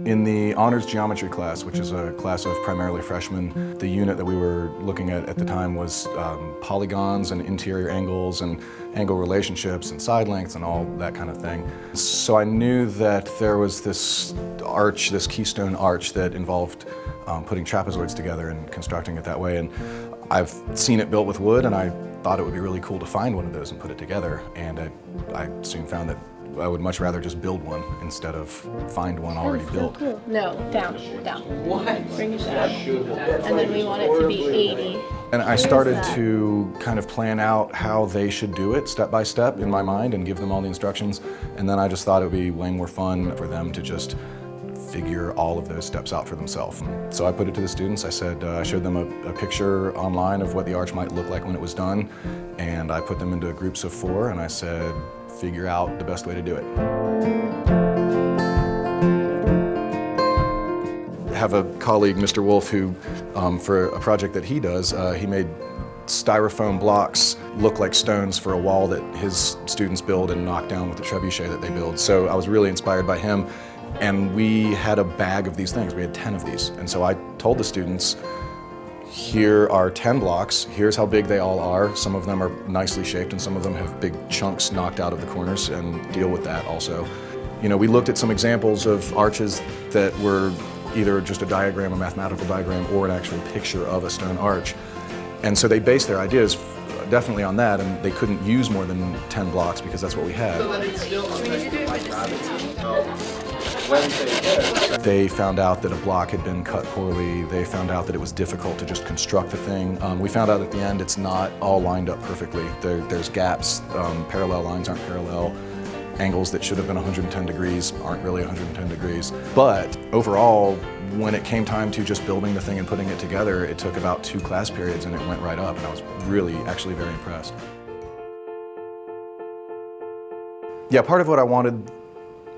In the honors geometry class, which is a class of primarily freshmen, the unit that we were looking at the time was polygons and interior angles and angle relationships and side lengths and all that kind of thing. So I knew that there was this arch, this keystone arch that involved putting trapezoids together and constructing it that way. And I've seen it built with wood, and I thought it would be really cool to find one of those and put it together. And I soon found that I would much rather just build one instead of find one already built. Cool. No, down. What? Bring it down. And then we want it to be 80. And I started to kind of plan out how they should do it step by step in my mind and give them all the instructions. And then I just thought it would be way more fun for them to just figure all of those steps out for themselves. So I put it to the students. I said, I showed them a picture online of what the arch might look like when it was done. And I put them into groups of 4, and I said, figure out the best way to do it. I have a colleague, Mr. Wolf, who, for a project that he does, he made styrofoam blocks look like stones for a wall that his students build and knock down with the trebuchet that they build. So I was really inspired by him, and we had a bag of these things. We had 10 of these. And so I told the students, here are 10 blocks, here's how big they all are. Some of them are nicely shaped and some of them have big chunks knocked out of the corners, and deal with that also. You know, we looked at some examples of arches that were either just a diagram, a mathematical diagram, or an actual picture of a stone arch. And so they based their ideas definitely on that, and they couldn't use more than 10 blocks because that's what we had. They found out that a block had been cut poorly. They found out that it was difficult to just construct the thing. We found out at the end it's not all lined up perfectly. There's gaps, parallel lines aren't parallel. Angles that should have been 110 degrees aren't really 110 degrees. But overall, when it came time to just building the thing and putting it together, it took about 2 class periods and it went right up, and I was really, actually very impressed. Yeah, part of what I wanted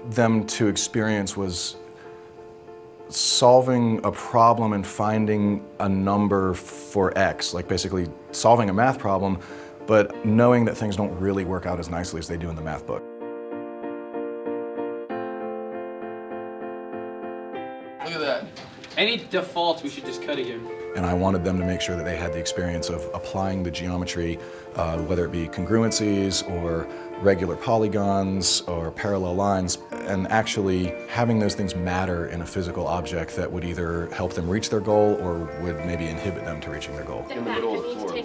them to experience was solving a problem and finding a number for X, like basically solving a math problem, but knowing that things don't really work out as nicely as they do in the math book. Look at that. Any defaults we should just cut again. And I wanted them to make sure that they had the experience of applying the geometry, whether it be congruencies or regular polygons or parallel lines, and actually having those things matter in a physical object that would either help them reach their goal or would maybe inhibit them to reaching their goal. In the middle of the floor.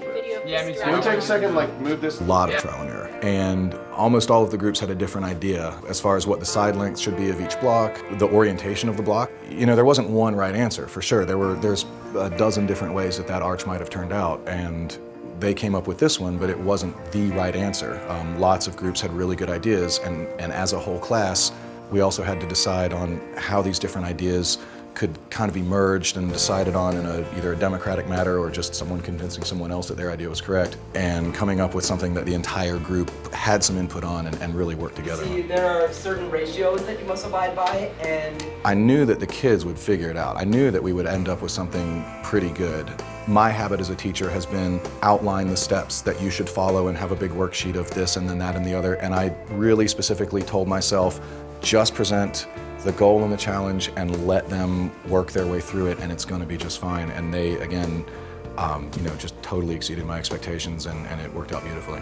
Yeah, I mean, Can we take a second, like move this? A lot of trial and error. And almost all of the groups had a different idea as far as what the side length should be of each block, the orientation of the block. You know, there wasn't one right answer, for sure. There's a dozen different ways that arch might have turned out, and they came up with this one, but it wasn't the right answer. Lots of groups had really good ideas, and as a whole class, we also had to decide on how these different ideas could kind of be merged and decided on in either a democratic matter or just someone convincing someone else that their idea was correct, and coming up with something that the entire group had some input on and really worked together on. See, there are certain ratios that you must abide by, and I knew that the kids would figure it out. I knew that we would end up with something pretty good. My habit as a teacher has been outline the steps that you should follow and have a big worksheet of this and then that and the other, and I really specifically told myself, just present the goal and the challenge and let them work their way through it, and it's going to be just fine. And they, again, you know, just totally exceeded my expectations, and it worked out beautifully.